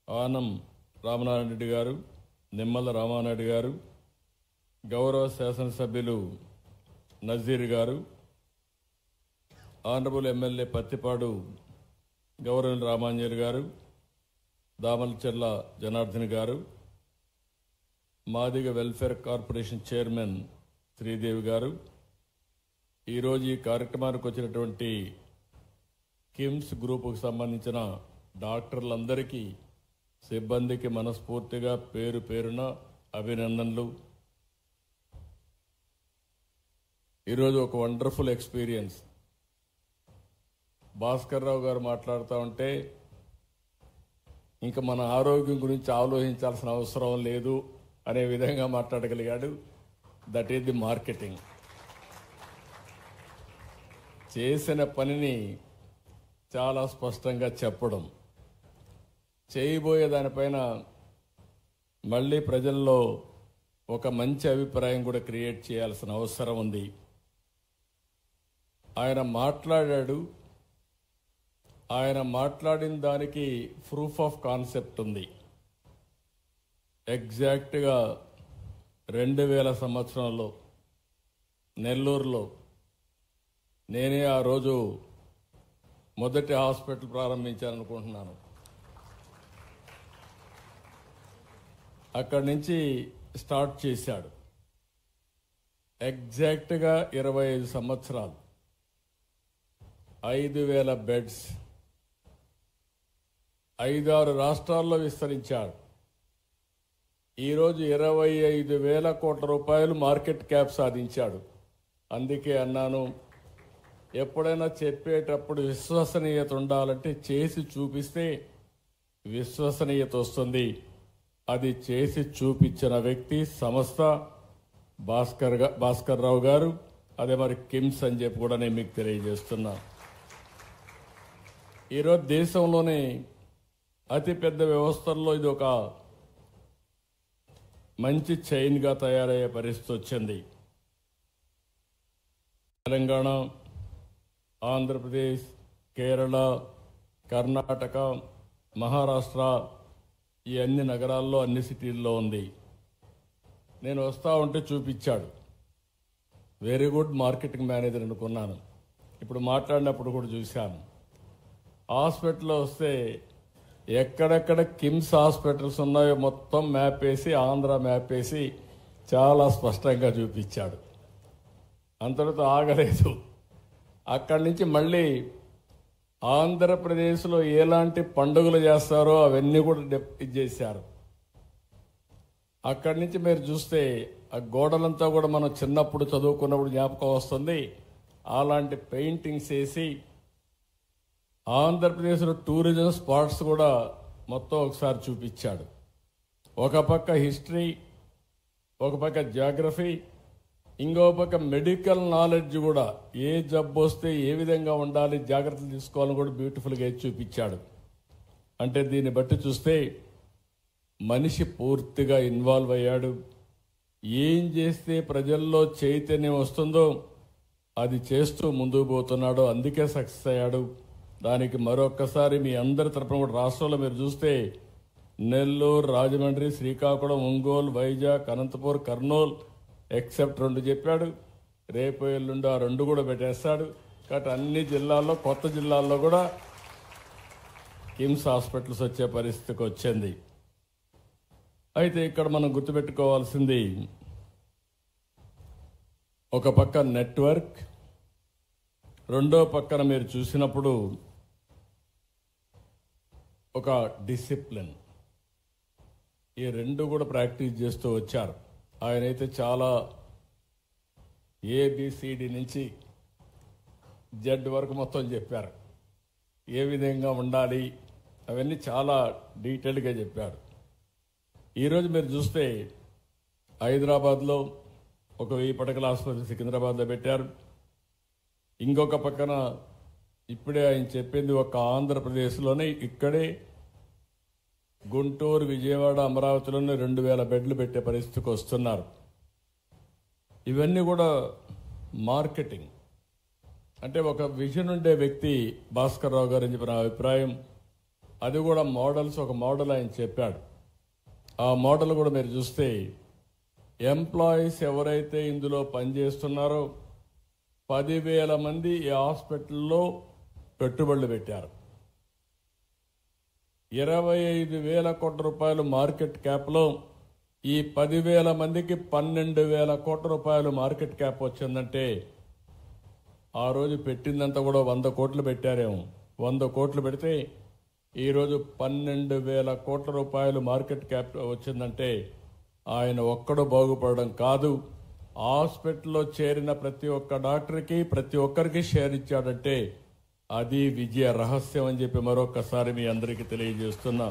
ఆనం రామనారాయణ రెడ్డి గారు, నిమ్మల రామానాయుడు గారు, గౌరవ శాసనసభ్యులు నజీర్ గారు, ఆనరబుల్ ఎమ్మెల్యే పత్తిపాడు గౌరవ రామాంజలి గారు, దామలచెర్ల జనార్దన్ గారు, Madiga welfare corporation chairman Sridevi గారు, ఈరోజు ఈ కార్యక్రమానికి వచ్చినటువంటి కిమ్స్ గ్రూపుకు సంబంధించిన డాక్టర్లందరికీ, సిబ్బందికి మనస్ఫూర్తిగా పేరు పేరున అభినందనలు. ఈరోజు ఒక వండర్ఫుల్ ఎక్స్పీరియన్స్. భాస్కర్ రావు గారు మాట్లాడుతూ ఉంటే ఇంకా మన ఆరోగ్యం గురించి ఆలోచించాల్సిన అవసరం లేదు అనే విధంగా మాట్లాడగలిగాడు. That is the marketing. చేసిన పనిని చాలా స్పష్టంగా చెప్పడం, చేయబోయే దానిపైన మళ్ళీ ప్రజల్లో ఒక మంచి అభిప్రాయం కూడా క్రియేట్ చేయాల్సిన అవసరం ఉంది. ఆయన మాట్లాడాడు. ఆయన మాట్లాడిన దానికి ప్రూఫ్ ఆఫ్ కాన్సెప్ట్ ఉంది. ఎగ్జాక్ట్గా 2000 సంవత్సరంలో నెల్లూరులో నేనే ఆ రోజు మొదటి హాస్పిటల్ ప్రారంభించాలనుకుంటున్నాను. అక్కడి నుంచి స్టార్ట్ చేశాడు. ఎగ్జాక్ట్గా 25 సంవత్సరాలు, 5000 బెడ్స్, 5-6 రాష్ట్రాల్లో విస్తరించాడు. ఈరోజు 25,000 కోట్ల రూపాయలు మార్కెట్ క్యాప్ సాధించాడు. అందుకే అన్నాను, ఎప్పుడైనా చెప్పేటప్పుడు విశ్వసనీయత ఉండాలంటే చేసి చూపిస్తే విశ్వసనీయత వస్తుంది. అది చేసి చూపించిన వ్యక్తి సంస్థ భాస్కర్ రావు గారు. అదే మరి కిమ్స్ అని చెప్పి కూడా నేను మీకు తెలియజేస్తున్నా. ఈరోజు దేశంలోనే అతిపెద్ద వ్యవస్థల్లో ఇది ఒక మంచి చైన్గా తయారయ్యే పరిస్థితి వచ్చింది. తెలంగాణ, ఆంధ్రప్రదేశ్, కేరళ, కర్ణాటక, మహారాష్ట్ర, ఈ అన్ని నగరాల్లో, అన్ని సిటీల్లో ఉంది. నేను వస్తూ ఉంటే చూపించాడు. వెరీ గుడ్ మార్కెటింగ్ మేనేజర్ అనుకున్నాను. ఇప్పుడు మాట్లాడినప్పుడు కూడా చూశాను. హాస్పిటల్లో వస్తే ఎక్కడెక్కడ కిమ్స్ హాస్పిటల్స్ ఉన్నాయో మొత్తం మ్యాప్ వేసి, ఆంధ్ర మ్యాప్ వేసి చాలా స్పష్టంగా చూపించాడు. అంతటితో ఆగలేదు. అక్కడి నుంచి మళ్ళీ ఆంధ్రప్రదేశ్లో ఎలాంటి పండుగలు చేస్తారో అవన్నీ కూడా చేశారు. అక్కడి నుంచి మీరు చూస్తే ఆ గోడలంతా కూడా మనం చిన్నప్పుడు చదువుకున్నప్పుడు జ్ఞాపకం వస్తుంది. అలాంటి పెయింటింగ్స్ వేసి ఆంధ్రప్రదేశ్లో టూరిజం స్పాట్స్ కూడా మొత్తం ఒకసారి చూపించాడు. ఒక పక్క హిస్టరీ, ఒక పక్క జాగ్రఫీ, ఇంకో పక్క మెడికల్ నాలెడ్జ్ కూడా, ఏ జబ్బు వస్తే ఏ విధంగా ఉండాలి, జాగ్రత్తలు తీసుకోవాలని కూడా బ్యూటిఫుల్గా చూపించాడు. అంటే దీన్ని బట్టి చూస్తే మనిషి పూర్తిగా ఇన్వాల్వ్ అయ్యాడు. ఏం చేస్తే ప్రజల్లో చైతన్యం వస్తుందో అది చేస్తూ ముందుకు పోతున్నాడు. అందుకే సక్సెస్ అయ్యాడు. దానికి మరొక్కసారి మీ అందరి తరపున కూడా రాష్ట్రంలో మీరు చూస్తే నెల్లూరు, రాజమండ్రి, శ్రీకాకుళం, ఒంగోలు, వైజాగ్, అనంతపూర్, కర్నూలు ఎక్సెప్ట్ 2 చెప్పాడు. రేపు ఎల్లుండి ఆ 2 కూడా పెట్టేస్తాడు. కాబట్టి అన్ని జిల్లాల్లో, కొత్త జిల్లాల్లో కూడా కిమ్స్ హాస్పిటల్స్ వచ్చే పరిస్థితికి వచ్చింది. అయితే ఇక్కడ మనం గుర్తుపెట్టుకోవాల్సింది, ఒక పక్క నెట్వర్క్, రెండో పక్కన మీరు చూసినప్పుడు ఒక డిసిప్లిన్. ఈ 2 కూడా ప్రాక్టీస్ చేస్తూ వచ్చారు. ఆయనైతే చాలా ఏబిసిడి నుంచి జెడ్ వరకు మొత్తం చెప్పారు. ఏ విధంగా ఉండాలి అవన్నీ చాలా డీటెయిల్గా చెప్పారు. ఈరోజు మీరు చూస్తే హైదరాబాద్లో ఒక 1000 పడకల ఆసుపత్రి సికింద్రాబాద్లో పెట్టారు. ఇంకొక పక్కన ఇప్పుడే ఆయన చెప్పింది ఒక ఆంధ్రప్రదేశ్లోనే ఇక్కడే గుంటూరు, విజయవాడ, అమరావతిలోనే 2000 బెడ్లు పెట్టే పరిస్థితికి వస్తున్నారు. ఇవన్నీ కూడా మార్కెటింగ్. అంటే ఒక విజన్ ఉండే వ్యక్తి భాస్కర్ రావు గారు అని చెప్పిన అభిప్రాయం. అది కూడా మోడల్స్, ఒక మోడల్ ఆయన చెప్పాడు. ఆ మోడల్ కూడా మీరు చూస్తే ఎంప్లాయీస్ ఎవరైతే ఇందులో పనిచేస్తున్నారో 10,000 మంది ఈ హాస్పిటల్లో పెట్టుబడులు పెట్టారు. 25,000 కోట్ల రూపాయలు మార్కెట్ క్యాప్లో ఈ 10,000 మందికి 12,000 కోట్ల రూపాయలు మార్కెట్ క్యాప్ వచ్చిందంటే ఆ రోజు పెట్టిందంతా కూడా 100 కోట్లు పెట్టారేమో. 100 కోట్లు పెడితే ఈరోజు 12,000 కోట్ల రూపాయలు మార్కెట్ క్యాప్ వచ్చిందంటే ఆయన ఒక్కడు బాగుపడడం కాదు, హాస్పిటల్లో చేరిన ప్రతి ఒక్క డాక్టర్కి ప్రతి ఒక్కరికి షేర్ ఇచ్చాడంటే అది విజయ రహస్యం అని చెప్పి మరొకసారి మీ అందరికీ తెలియజేస్తున్నా.